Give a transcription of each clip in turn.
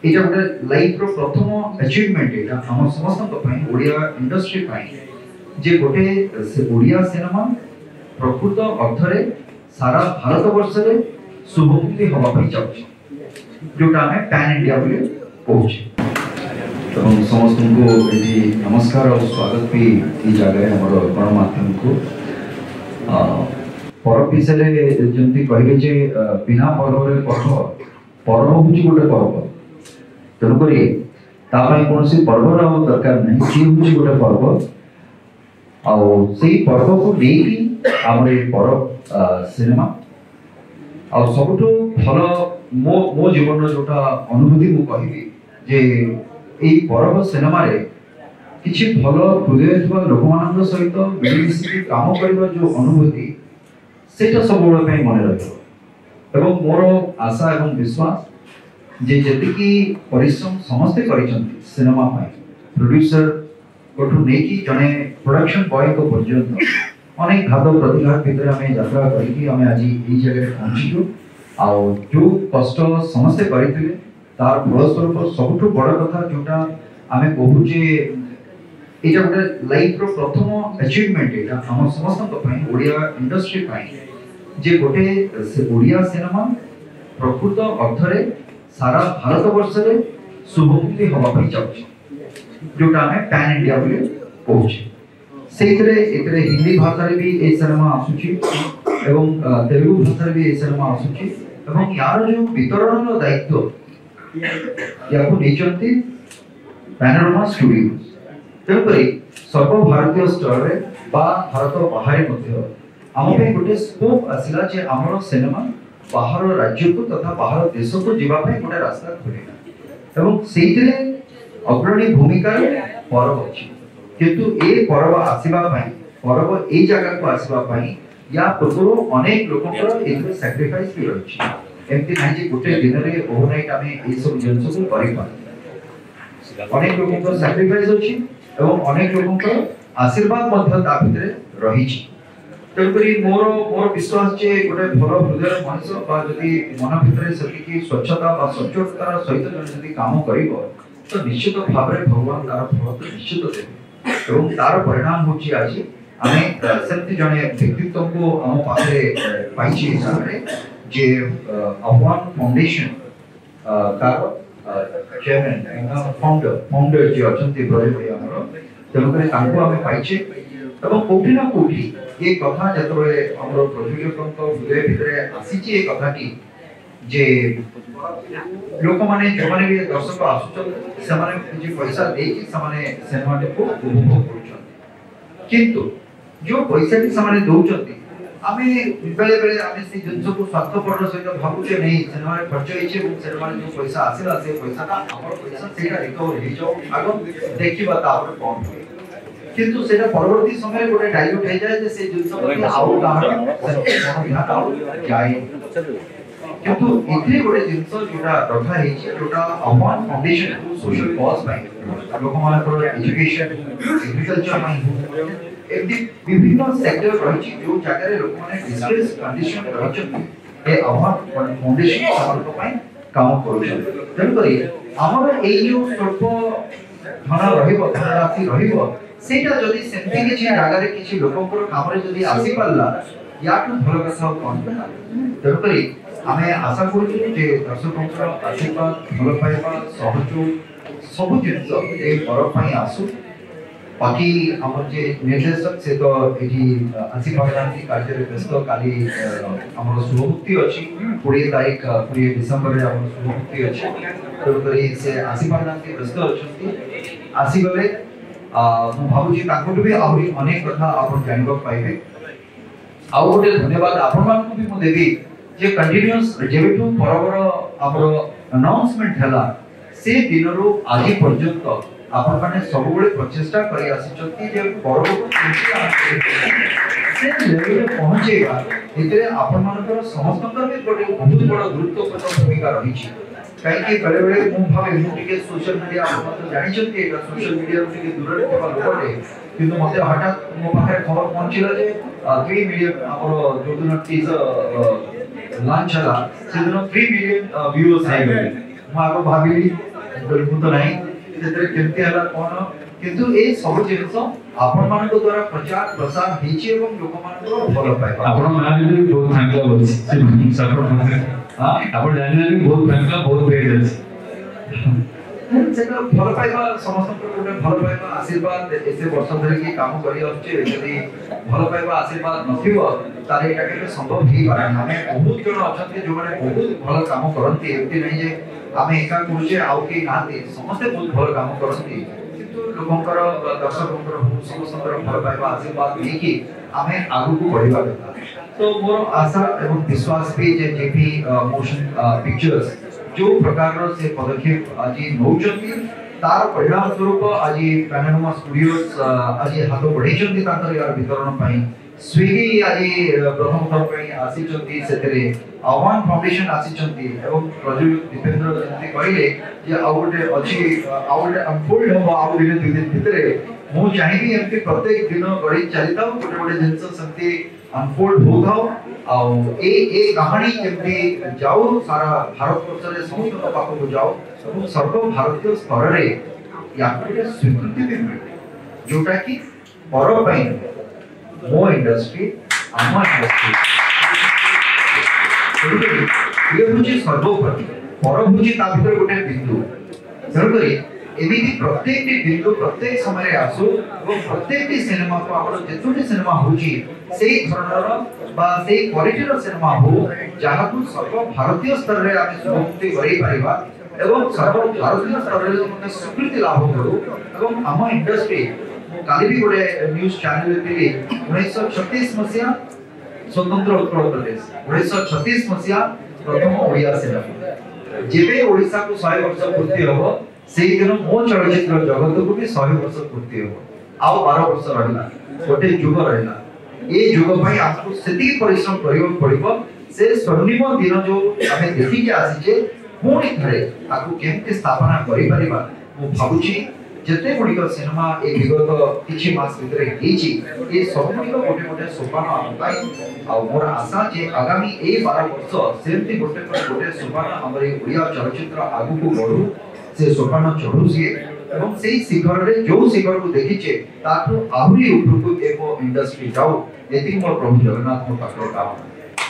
এটা গোটে লাইফ रो प्रथम अचीवमेंट এটা আমার সমস্ত পাই ওড়িয়া ইন্ডাস্ট্রি পাই যে গোটে ওড়িয়া সিনেমা প্রকৃত অর্থরে সারা भारत বর্ষরে শুভমুক্তি হওয়া পাই যাচ্ছে जोटा ଆମେ पैन इंडिया बोले कहूचे এবং সমস্তଙ୍କୁ এটি নমস্কার और स्वागत भी এই জায়গায় আমার গণমাধ্যম को পরব বিଷୟରେ ଯେମିତି କହିବେ ଯେ ବିନା ପର୍ବରେ ପର୍ବ ହେଉଛି ଗୋଟେ ପର୍ବ ତେଣୁକରି ତା ପାଇଁ କୌଣସି ପର୍ବର ଆଉ ଦରକାର ନାହିଁ ସିଏ ହେଉଛି ଗୋଟେ ପର୍ବ ଆଉ ସେଇ ପର୍ବକୁ ନେଇକି ଆମର ଏ ପରବ ସିନେମା ଆଉ ସବୁଠୁ ଭଲ ମୋ ଜୀବନର ଯୋଉଟା ଅନୁଭୂତି ମୁଁ କହିବି ଯେ ଏଇ ପରବ ସିନେମାରେ କିଛି ଭଲ ହୃଦୟ ଥିବା ଲୋକମାନଙ୍କ ସହିତ ମିଳିମିଶିକି କାମ କରିବା ଯୋଉ ଅନୁଭୂତି सेटा सबुबेले ପାଇଁ ମନେ ରହିବ ଏବଂ ମୋର ଆଶା ଏବଂ ବିଶ୍ୱାସ ଯେ ଯେତିକି ପରିଶ୍ରମ ସମସ୍ତେ କରିଛନ୍ତି ସିନେମା ପାଇଁ ପ୍ରୋड्यूसर कोठु नेकी जने प्रोडक्शन बॉय को पर्यंत अनेक घात प्रतिघात भितर आमे यात्रा करिकी आमे आज এই জায়গায় পৌঁছিছো आ जो कष्ट समस्ते करिथिले तार फलस्वरूप सबठु बड़ कथा जोटा आमे कहू जे एटा गोटे लाइफ रो प्रथम अचीवमेंट एटा हम समस्त पई ओडिया इंडस्ट्री पई जे गोटे ओडिया सिनेमा प्रकृत अर्थरे सारा भारत वर्षरे शुभमुक्ति हवा पई जाउछि जोटा हमें पैन इंडिया बोले कहूछि सेइतरे एतरे हिंदी भाषा रे भी ए सिनेमा आसुछि एवं तेलुगु भाषा रे भी ए सिनेमा आसुछि एवं यार जो वितरण दायित्व याको नेचंती पैनोरमा स्टूडियोज तेणुकरी सर्व भारतीय स्तर रे बा भारत बाहर मध्य आम पे गोटे स्कोप आसिला जे हमर सिनेमा बाहर राज्य को तथा बाहर देश को जीवा पे गोटे रास्ता खोले एवं सेइतरे अग्रणी भूमिका पर्व अछि किंतु ए पर्व आसीबा पई पर्व ए जगह को आसीबा पई या पूर्व अनेक लोककर एमे सैक्रिफाइस भी अछि एमती नाही जे गोटे दिन रे ओवरनाइट आमे ए सब जिंस को करि पा अनेक लोककर सैक्रिफाइस अछि एवं अनेक लोककर आशीर्वाद मध्य ता भितरे रही छी तेणुकरी मोर विश्वास जे गोटे भल हृदय मनुष्य बा जदि मन भितरे सकी स्वच्छता बा सचोटतार सहित जदि काम करिवो तो निश्चित भाव में भगवान तार फल तो निश्चित देबे एवं तार परिणाम होची आज आमे सेमति जने व्यक्तित्व को हम पाखे पाइछि हिसाबे जे अफवान फाउंडेशन तार चेयरमैन फाउंडर जे अछंती ब्रजे भाई हमर तेणुकरी तांको आमे पाइछि एवं कोठी ना कोठी ये कथा जतबे हमर प्रयोजकंक हृदय भितरे आसीछि ए कथाटी जे लोक माने जो माने भी दर्शक आसुचन से माने जे पैसा देकी से माने सिनेमा को उपभोग करछन किंतु जो पैसा भी से माने दोचंती आमे बेले बेले आमे से जिंस को स्वार्थपर सहित भाबुचे नहीं सिनेमा रे खर्च होइछे सिनेमा रे जो पैसा आसीला से पैसा का हमर पैसा सेटा रिकवर हे जाओ आगो देखिबा तापर कोन होय किंतु सेटा परवर्ती समय गोटे डाइल्यूट हे जाय जे से जिंस को आउ गाहर मन जाय किंतु इतने बड़े जिंस जोटा रखा है जोटा Afwan foundation social cause by लोक मानकर एजुकेशन एग्रीकल्चर माइ एमडी विभिन्न सेक्टर रही जो जगह रे लोक माने डिस्ट्रेस कंडीशन रहछन ए अफवान फाउंडेशन समर्थ पाई काम करूछन तनकरी हमर एई जो स्वल्प धन रहिबो धनराशि रहिबो सेटा जदी सेमति किछि जगह रे किछि लोककर काम रे जदी आसी पाला याटु भल कथा कोन तनकरी आमे आशा करू जे दर्शकଙ୍କର आशीर्वाद भल पाइबा सहयोग सब जिंस ए पर्व पई आसु बाकी हमर जे निर्देशक से तो एठी आसी पारनांती कार्य रे व्यस्त काली हमर शुभमुक्ति अछि 20 तारीख 20 डिसेंबर रे हमर शुभमुक्ति अछि तो करी से आसी पारनांती व्यस्त अछंती आसी गले मु भाबु जे ताकटु भी आहुरी अनेक कथा आपण जानिबा पाइबे आ गोटे धन्यवाद आपण मान को भी मु देबी जे कंटीन्यूअस जेबेटू परवर हमर अनाउंसमेंट हला से दिनरो आज पर्यंत आपण माने सब बेले प्रचेष्टा करि आसीचंती जे परव को से लेवल पे पहुंचेगा एतरे आपण मानकर समस्तकर भी गोटे बहुत बड़ गुरुत्वपूर्ण भूमिका रही छी काई कि बेले बेले मु भाबे मु टिके सोशल मीडिया आपण तो जानि छथि एटा सोशल मीडिया टिके दूर रे केवल लोकटे किंतु मते हठात मो पाखे खबर पहुंचिला जे 3 मिलियन हमर जोदिन टीजर लॉन्च हला से दिन 3 मिलियन व्यूअर्स आइ गले मु आगो भाबिली तो नहीं सेतरे केमती हला कोन किंतु ए सब जिंस आपण मान को द्वारा प्रचार प्रसार हेची एवं लोक मान को फॉलो पाए आपण मान भी बहुत थैंकला बोली सपोर्ट करते हां आपण जानले भी बहुत थैंकला बहुत पेज अछि सेटा फॉलो पाइबा समस्त गोटे फॉलो पाइबा आशीर्वाद एसे वर्ष धरि की काम करि आछे यदि फॉलो पाइबा आशीर्वाद नथिबो तारे एटा के संभव ही पारे हमें बहुत जण अछंती जो माने बहुत भलो काम करंती एति नै जे आमे एका कुजे आउ के नाते समस्त बहुत भलो काम करंती किंतु लोकंकर दर्शकंकर समस्तंकर फॉलो पाइबा आशीर्वाद नै कि आमे आगु को बढ़िबा कथा तो मोर आशा एवं विश्वास भी जे जेपी मोशन पिक्चर्स जो प्रकार से पदक्षेप आज नौचंती तार परिणाम स्वरूप आज पैनोरमा स्टूडियोज आज हाथ बढ़ी चंती तांतर यार वितरण पई स्विगी आज प्रथम थर पई आसी चंती सेतरे आह्वान फाउंडेशन आसी चंती एवं प्रज्वल दीपेंद्र जंती कहले जे आउटे अछि आउटे अनफोल्ड हो आउ दिन दुई दिन भितरे मु चाहिबी एमती प्रत्येक दिन गड़ी चलिताउ गोटे गोटे जिंस संती अनफोल्ड हो थाओ आउ ए कहानी केमती जाओ सारा भारत वर्ष रे समस्त पाख को जाओ और सर्व भारतीय स्तर रे या कोटे स्वीकृति भी मिले जोटा कि पर पई मो इंडस्ट्री आमा इंडस्ट्री ये होची सर्वोपरि पर होची ता भीतर गोटे बिंदु जरूरी एमिति प्रत्येक बिंदु प्रत्येक समय रे आसु और प्रत्येक सिनेमा को आपण जेतुटी सिनेमा होची सेही धरणर बा सेही क्वालिटी रो सिनेमा हो जहा को सर्व भारतीय स्तर रे आमे सुमुक्ति करि परिबा एवं सर्व भारतीय स्तर रे मने स्वीकृति लाभ करू एवं आम इंडस्ट्री काली भी गोटे न्यूज चैनल पे 1936 मसिया स्वतंत्र उत्कल प्रदेश 1936 मसिया प्रथम ओडिया सिनेमा जेबे ओडिसा को 100 वर्ष पूर्ति होबो सेही दिन मो चलचित्र जगत को भी 100 वर्ष पूर्ति होबो आउ 12 वर्ष रहला गोटे युग रहला ए युग भाई आपको सेती परिश्रम करियो पड़िबो से स्वर्णिम दिन जो हमें देखि के आसी जे पुणी थरे आकु केमते स्थापना करि परिबा मु भाबुची जते गुडी को सिनेमा ए विगत किछि मास भितरे हेची ए सब गुडी को गोटे गोटे सोपान आइ आ मोर आशा जे आगामी ए 12 वर्ष सेमती गोटे सोपान हमरे ओडिया चलचित्र आगु को बढ़ू से सोपान चढ़ू सी एवं सेही शिखर रे जो शिखर को देखिचे ताठो आहुरी ऊपर को एको इंडस्ट्री जाऊ एति मोर प्रभु जगन्नाथ को पाखरे काम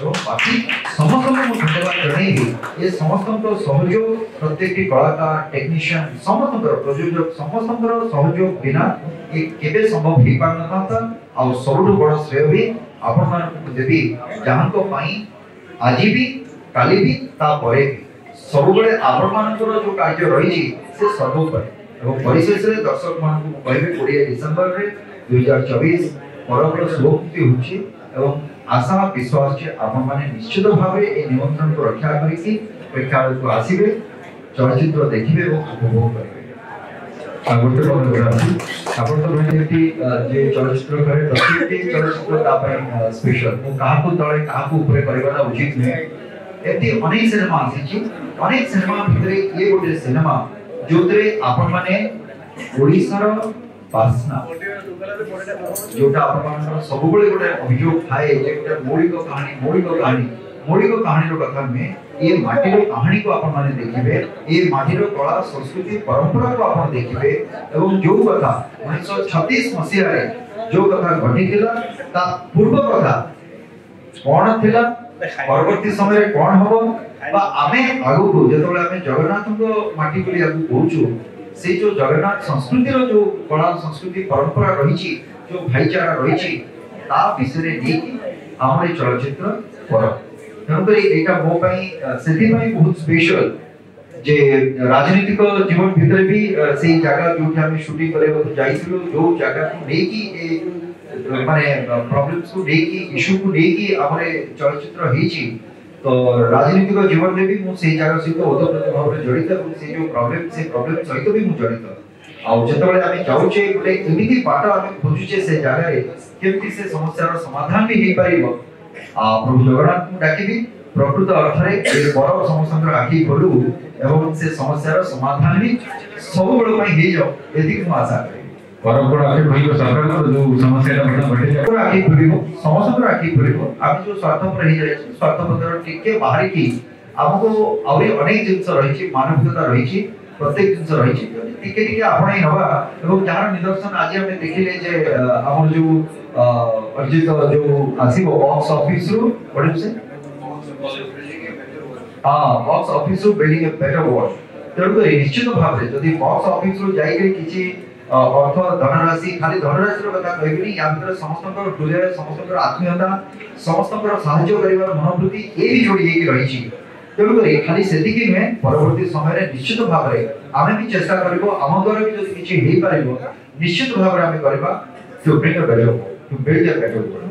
एवं बाकी समस्त को धन्यवाद जणाइबी ये समस्त को सहयोग प्रत्येक कलाकार टेक्नीशियन समस्त प्रयोजक समस्त सहयोग बिना ये केबे संभव ही पान नथा आ सबुठ बड़ श्रेय भी आपण मान को देबी जहां को पाई आज भी काली भी ता परे भी सब बळे आपण मान को जो कार्य रही से सर्वोपरि एवं परिशेष रे दर्शक मान को कहबे 20 डिसेंबर रे 2024 परपर शुभमुक्ति होची एवं आशा विश्वास जे आपण माने निश्चित भाबे ए निमंत्रण को रक्षा करी कि प्रेक्षालय को आसीबे चलचित्र देखिबे एवं उपभोग करिवे गोटे आपण तो कहते जे चलचित्र करे प्रत्येक चलचित्र ता पय स्पेशल मु काहाकू तळे काहाकू ऊपर करबाटा उचित नै एति अनेक सिनेमा आसी अनेक सिनेमा भितरे ये गोटे सिनेमा जोतरे आपण माने ओडिसा रो पासना जोटा आपण माने सब बळे गोटे अभियोग थाए जे गोटे मौलिक कहानी रो कथा में ये माटी रो कहानी को आपण माने देखिबे ये माटी रो कला संस्कृति परंपरा को आपण देखिबे एवं जो कथा 1936 मसिया रे जो कथा घटितिला ता पूर्व कथा कोन थिला परवर्ती समय रे कोन हबो बा आमे आगु को जेतोले आमे जगन्नाथ को माटी बोली आगु कहूछु से जो जगन्नाथ संस्कृति रो जो कला संस्कृति परंपरा रहिछि जो भाईचारा रहिछि ता विषय नी हमरे चलचित्र पर नंबर एटा मो पई सेति पई बहुत स्पेशल जे राजनीतिक जीवन भीतर भी से जगह जो हम शूटिंग करे जाइथिलो जो जगह को लेकी ए माने प्रॉब्लम्स को लेकी इशू को लेकी हमरे चलचित्र हिची तो राजनीतिक जीवन में भी मु से जगह सहित ओतप्रोत भाव रे जड़ित से जो प्रॉब्लम सहित भी मु जड़ित आ जतबेले आमे जाउचे गोटे एमिति बाटा आमे खोजुचे से जगह रे केमति से समस्या रो समाधान भी हे परिबो आ प्रभु जगन्नाथ को डाकिबी प्रकृत अर्थ रे ए बड़ समस्या आखि खोलू एवं से समस्या रो समाधान भी सब बड़ पई हे जाओ एति को आशा करी परंपरा आखि खोलिबो सरकार जो समस्या बड़ा बटे पूरा आखि खोलिबो समस्त आखि खोलिबो आप जो स्वार्थपर रही जाय स्वार्थपर टिके बाहर की हमको आउरी अनेक जिंस रही छी मानवता रही छी प्रत्येक जिनस रही टिके टिके आपणे नवा एवं जार निदर्शन आज हम देखिले जे हमर जो अर्जित जो आसीबो बॉक्स ऑफिस रु what is it box office रु बिल्डिंग ए बेटर वर्ल्ड तेणु निश्चित भाव में जदि बॉक्स ऑफिस रु जाई किछि अर्थ धनराशि खाली धनराशि कथा कहबी या भीतर समस्त हृदय समस्त आत्मीयता समस्त साहाय्य करिवार मनोवृत्ति ए भी जोड़ी हेकि रहिछि तेणु खाली सेतिकि नुहे परवर्ती समय निश्चित भाव में आमे भी चेष्टा करिवो आम द्वारा भी जदि किछि हेइ पारिबो निश्चित भाव में आमे करबा to bring a better to build a better